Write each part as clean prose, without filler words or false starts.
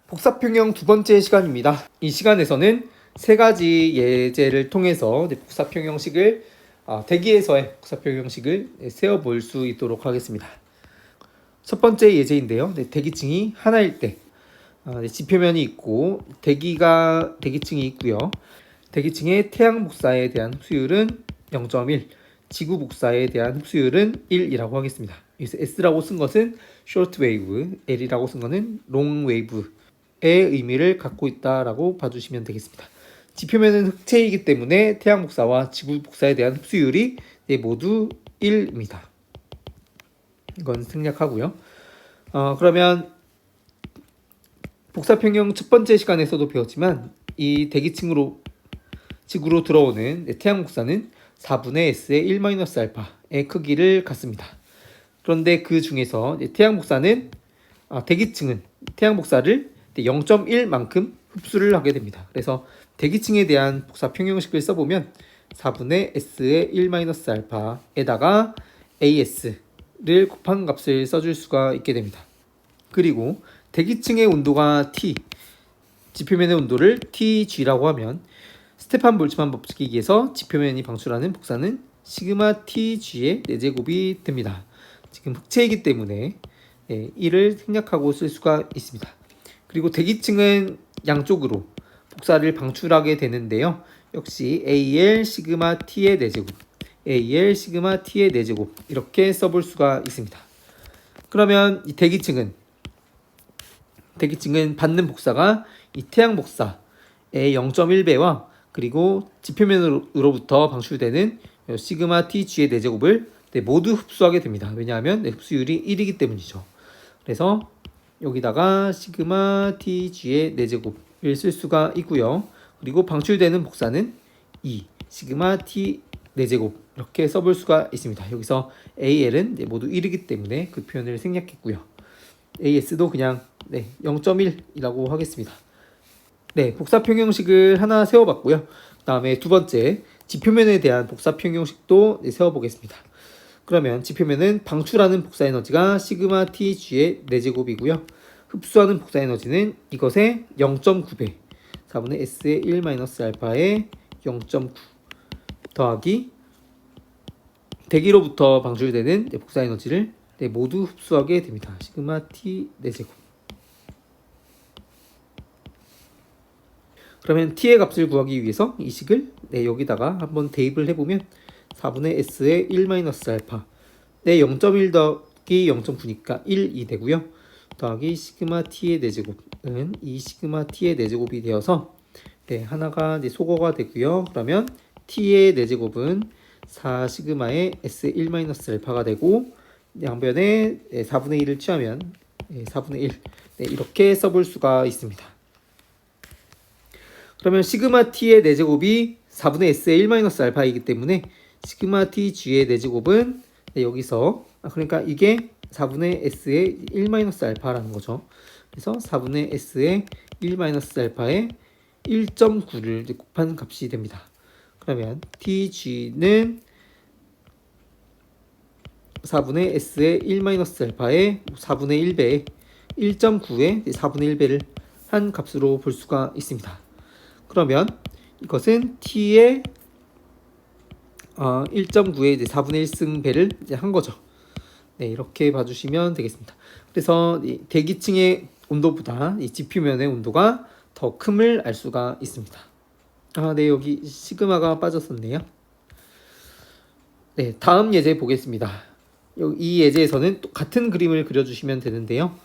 복사평형 두 번째 시간입니다. 이 시간에서는 세 가지 예제를 통해서 복사평형식을 대기에서의 복사평형식을 세워볼 수 있도록 하겠습니다. 첫 번째 예제인데요. 대기층이 하나일 때 지표면이 있고 대기층이 있고요. 대기층의 태양 복사에 대한 흡수율은 0.1, 지구 복사에 대한 흡수율은 1이라고 하겠습니다. 여기서 S라고 쓴 것은 short wave, L이라고 쓴 것은 long wave의 의미를 갖고 있다라고 봐주시면 되겠습니다. 지표면은 흑체이기 때문에 태양 복사와 지구 복사에 대한 흡수율이 모두 1입니다. 이건 생략하고요. 그러면 복사평형 첫 번째 시간에서도 배웠지만 이 대기층으로 지구로 들어오는 태양 복사는 4분의 S의 1-알파의 크기를 갖습니다. 그런데 그 중에서 태양 복사는 대기층은 태양 복사를 0.1만큼 흡수를 하게 됩니다. 그래서 대기층에 대한 복사평형식을 써보면 4분의 S의 1-알파에다가 AS를 곱한 값을 써줄 수가 있게 됩니다. 그리고 대기층의 온도가 T, 지표면의 온도를 TG라고 하면 스테판 볼츠만 법칙에 의해서 지표면이 방출하는 복사는 시그마 TG의 4제곱이 됩니다. 지금 흑체이기 때문에 1을 생략하고 쓸 수가 있습니다. 그리고 대기층은 양쪽으로 복사를 방출하게 되는데요. 역시 AL 시그마 T의 4제곱, AL 시그마 T의 4제곱 이렇게 써볼 수가 있습니다. 그러면 이 대기층은 받는 복사가 이 태양 복사의 0.1배와 그리고 지표면으로부터 방출되는 시그마 TG의 4제곱을 모두 흡수하게 됩니다. 왜냐하면 흡수율이 1이기 때문이죠. 그래서 여기다가 시그마 TG의 4제곱을 쓸 수가 있고요. 그리고 방출되는 복사는 2 시그마 T 4제곱 이렇게 써볼 수가 있습니다. 여기서 AL은 모두 1이기 때문에 그 표현을 생략했고요. AS도 그냥 0.1이라고 하겠습니다. 복사평형식을 하나 세워봤고요. 그 다음에 두 번째 지표면에 대한 복사평형식도 세워보겠습니다. 그러면 지표면은 방출하는 복사에너지가 시그마 TG의 4제곱이고요. 흡수하는 복사에너지는 이것의 0.9배 4분의 S의 1-알파의 0.9 더하기 대기로부터 방출되는 복사에너지를 모두 흡수하게 됩니다. 시그마 T 4제곱. 그러면 T의 값을 구하기 위해서 이 식을 여기다가 한번 대입을 해보면 4분의 S의 1-알파 0.1 더하기 0.9니까 1이 되고요. 더하기 시그마 T의 4제곱은 2 시그마 T의 4제곱이 되어서 하나가 소거가 되고요. 그러면 T의 4제곱은 4 시그마의 S의 1-알파가 되고 양변에 4분의 1을 취하면 4분의 1 이렇게 써볼 수가 있습니다. 그러면 시그마 T의 4제곱이 4분의 S의 1-알파이기 때문에 시그마 TG의 4제곱은 여기서 그러니까 이게 4분의 S의 1-알파라는 거죠. 그래서 4분의 S의 1-알파에 1.9를 곱한 값이 됩니다. 그러면 TG는 4분의 S의 1-알파의 4분의 1배에 1.9의 4분의 1배를 한 값으로 볼 수가 있습니다. 그러면 이것은 T의 1.9의 4분의 1승배를 한 거죠. 이렇게 봐주시면 되겠습니다. 그래서 이 대기층의 온도보다 이 지표면의 온도가 더 큼을 알 수가 있습니다. 여기 시그마가 빠졌었네요. 다음 예제 보겠습니다. 이 예제에서는 같은 그림을 그려주시면 되는데요.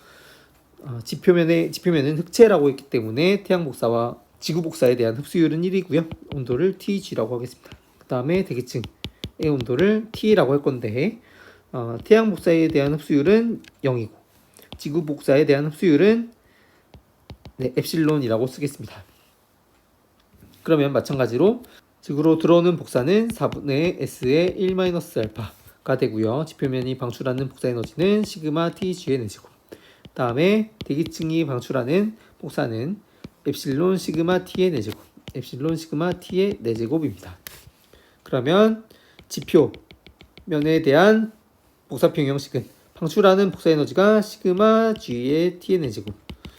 지표면은 흑체라고 했기 때문에 태양 복사와 지구 복사에 대한 흡수율은 1이고요. 온도를 TG라고 하겠습니다. 그 다음에 대기층의 온도를 T라고 할 건데 태양 복사에 대한 흡수율은 0이고 지구 복사에 대한 흡수율은 엡실론이라고 쓰겠습니다. 그러면 마찬가지로 지구로 들어오는 복사는 4분의 S의 1-알파가 되고요. 지표면이 방출하는 복사에너지는 시그마 TG의 4제곱. 다음에 대기층이 방출하는 복사는 엡실론 시그마 T의 4제곱, 엡실론 시그마 T의 4제곱입니다. 그러면 지표면에 대한 복사평형식은 방출하는 복사에너지가 시그마 G의 T의 4제곱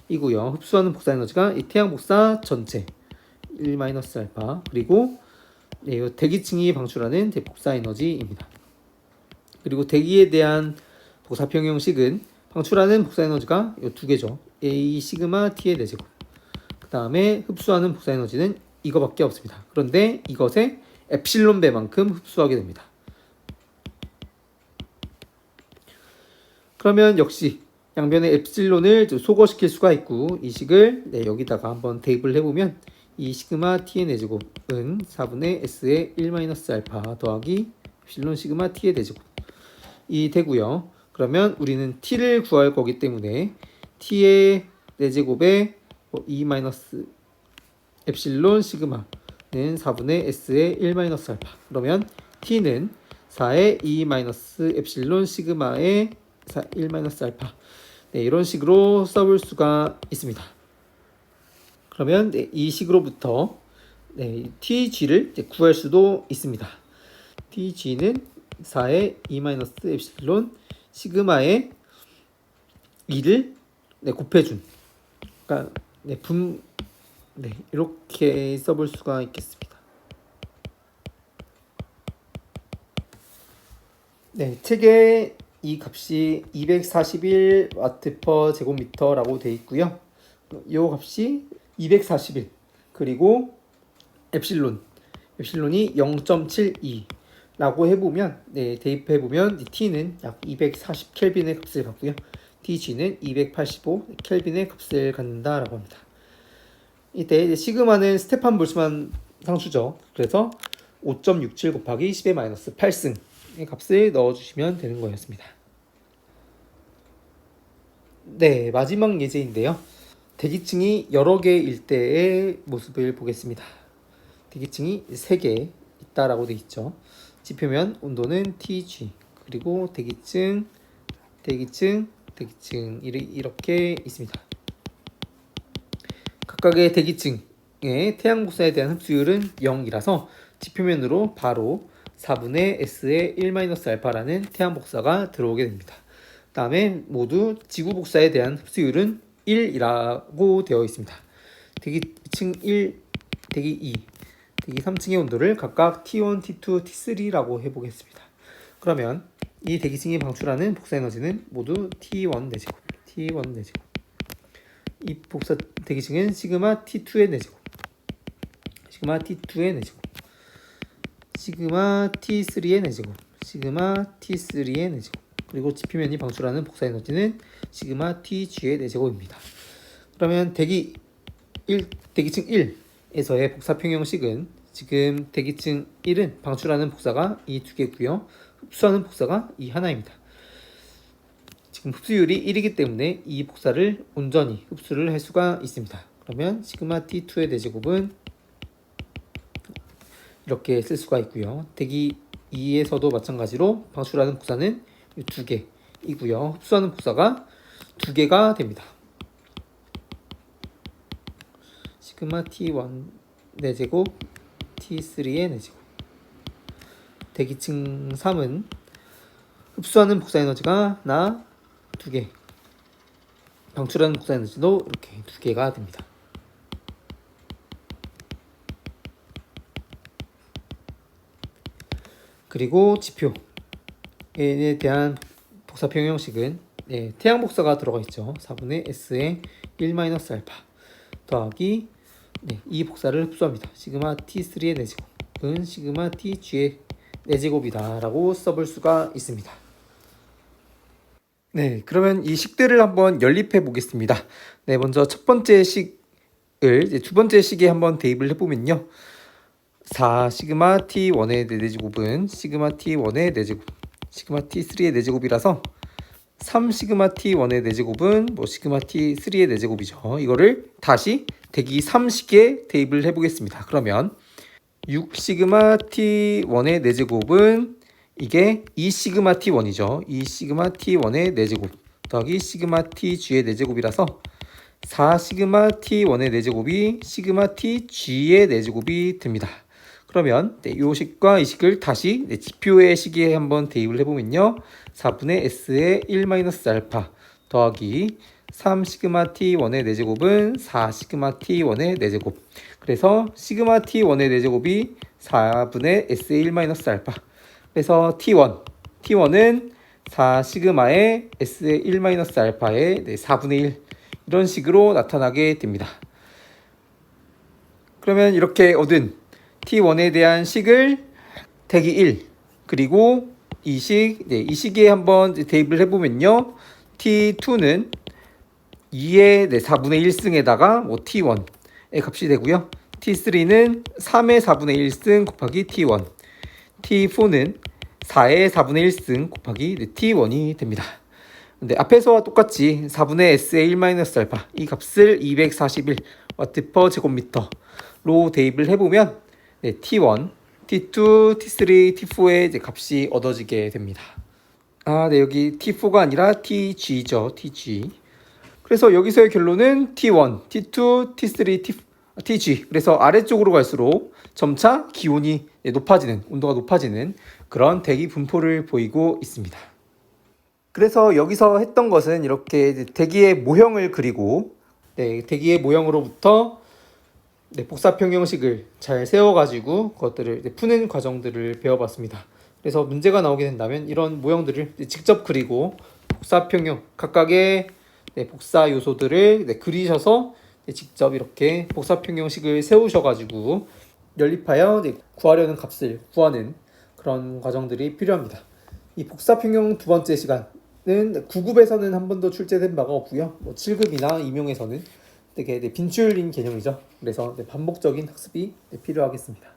이고요. 흡수하는 복사 에너지가 이 태양 복사 전체 1 마이너스 알파 그리고 네, 이 대기층이 방출하는 복사 에너지입니다. 그리고 대기에 대한 복사평 형식은 방출하는 복사 에너지가 이 두 개죠. A 시그마 T의 4제곱. 그 다음에 흡수하는 복사 에너지는 이거밖에 없습니다. 그런데 이것의 엡실론 배만큼 흡수하게 됩니다. 그러면 역시 양변의 엡실론을 소거시킬 수가 있고 이 식을 여기다가 한번 대입을 해보면 이 시그마 t의 4제곱은 4분의 s의 1-알파 더하기 엡실론 시그마 t의 4제곱이 되고요. 그러면 우리는 t를 구할 거기 때문에 t의 4제곱에 2 엡실론 시그마는 4분의 s의 1-알파 그러면 t는 4의 2 엡실론 시그마의 1-알파 네, 이런 식으로 써볼 수가 있습니다. 그러면 이 식으로부터 TG를 구할 수도 있습니다. TG는 4의 2 엡실론 시그마의 2를 곱해준 그러니까 이렇게 써볼 수가 있겠습니다. 책에 이 값이 241W 제곱미터라고 되어 있고요. 이 값이 241 그리고 엡실론이 0.72라고 해보면 대입해 보면 T는 약 240 켈빈의 값을 갖고요. TG는 285 켈빈의 값을 갖는다라고 합니다. 이때 시그마는 스테판 볼츠만 상수죠. 그래서 5.67 곱하기 10의 마이너스 8승의 값을 넣어주시면 되는 거였습니다. 네, 마지막 예제인데요. 대기층이 여러 개일 때의 모습을 보겠습니다. 대기층이 3개 있다라고 되어 있죠. 지표면 온도는 TG 그리고 대기층 이렇게 있습니다. 각각의 대기층의 태양 복사에 대한 흡수율은 0이라서 지표면으로 바로 4분의 S의 1-알파라는 태양 복사가 들어오게 됩니다. 다음에 모두 지구 복사에 대한 흡수율은 1이라고 되어 있습니다. 대기층 1, 대기 2, 대기 3층의 온도를 각각 T1, T2, T3라고 해보겠습니다. 그러면 이 대기층이 방출하는 복사 에너지는 모두 T1 4제곱, T1 4제곱. 이 복사 대기층은 시그마 T2의 4제곱, 시그마 T2의 4제곱, 시그마 T3의 4제곱, 시그마 T3의 4제곱. 그리고 지표면이 방출하는 복사 에너지는 시그마 TG의 4제곱입니다. 그러면 대기층 1에서의 복사평 형식은 지금 대기층 1은 방출하는 복사가 이 두 개고요. 흡수하는 복사가 이 하나입니다. 지금 흡수율이 1이기 때문에 이 복사를 온전히 흡수를 할 수가 있습니다. 그러면 시그마 T2의 4제곱은 이렇게 쓸 수가 있고요. 대기 2에서도 마찬가지로 방출하는 복사는 이 2개이고요. 흡수하는 복사가 2개가 됩니다. 시그마 T1 4제곱, T3의 4제곱. 대기층 3은 흡수하는 복사 에너지가 하나, 2개. 방출하는 복사 에너지도 이렇게 2개가 됩니다. 그리고 지표에 대한 복사평 형식은 태양 복사가 들어가 있죠. 4분의 S의 1-알파 더하기 이 복사를 흡수합니다. 시그마 T3의 4제곱은 시그마 TG의 4제곱이다 라고 써볼 수가 있습니다. 그러면 이 식들을 한번 연립해 보겠습니다. 먼저 첫 번째 식을 두 번째 식에 한번 대입을 해보면요. 4 시그마 T1의 4제곱은 시그마 T1의 4제곱, 시그마 T3의 4제곱이라서 3 시그마 T1의 4제곱은 시그마 T3의 4제곱이죠. 이거를 다시 대기 3식에 대입을 해보겠습니다. 그러면 6 시그마 T1의 4제곱은 이게 2 시그마 T1이죠. 2 시그마 T1의 4제곱 더하기 시그마 TG의 4제곱이라서 4 시그마 T1의 4제곱이 시그마 TG의 4제곱이 됩니다. 그러면 이 식과 이 식을 다시 지표의 식에 한번 대입을 해보면요. 4분의 S의 1-알파 더하기 3 시그마 T1의 4제곱은 4 시그마 T1의 4제곱. 그래서 시그마 T1의 4제곱이 4분의 S의 1 마이너스 알파. 그래서 T1은 4 시그마의 S의 1 마이너스 알파의 4분의 1. 이런 식으로 나타나게 됩니다. 그러면 이렇게 얻은 T1에 대한 식을 대기 1 그리고 이 식에 한번 대입을 해보면요. T2는 2의 4분의 1승에다가 T1의 값이 되고요. T3는 3의 4분의 1승 곱하기 T1, T4는 4의 4분의 1승 곱하기 T1이 됩니다. 근데 앞에서와 똑같이 4분의 S의 1 마이너스 알파 이 값을 241 와트 퍼 제곱미터로 대입을 해보면 T1, T2, T3, T4의 이제 값이 얻어지게 됩니다. 여기 T4가 아니라 TG죠. TG. 그래서 여기서의 결론은 T1, T2, T3, TG. 그래서 아래쪽으로 갈수록 점차 기온이 높아지는, 온도가 높아지는 그런 대기 분포를 보이고 있습니다. 그래서 여기서 했던 것은 이렇게 대기의 모형을 그리고 대기의 모형으로부터 복사평형식을 잘 세워가지고 그것들을 푸는 과정들을 배워봤습니다. 그래서 문제가 나오게 된다면 이런 모형들을 직접 그리고 복사평형 각각의 복사 요소들을 그리셔서 직접 이렇게 복사평형식을 세우셔가지고 연립하여 구하려는 값을 구하는 그런 과정들이 필요합니다. 이 복사평형 두 번째 시간은 9급에서는 한 번도 출제된 바가 없고요. 7급이나 임용에서는 되게 빈출인 개념이죠. 그래서 반복적인 학습이 필요하겠습니다.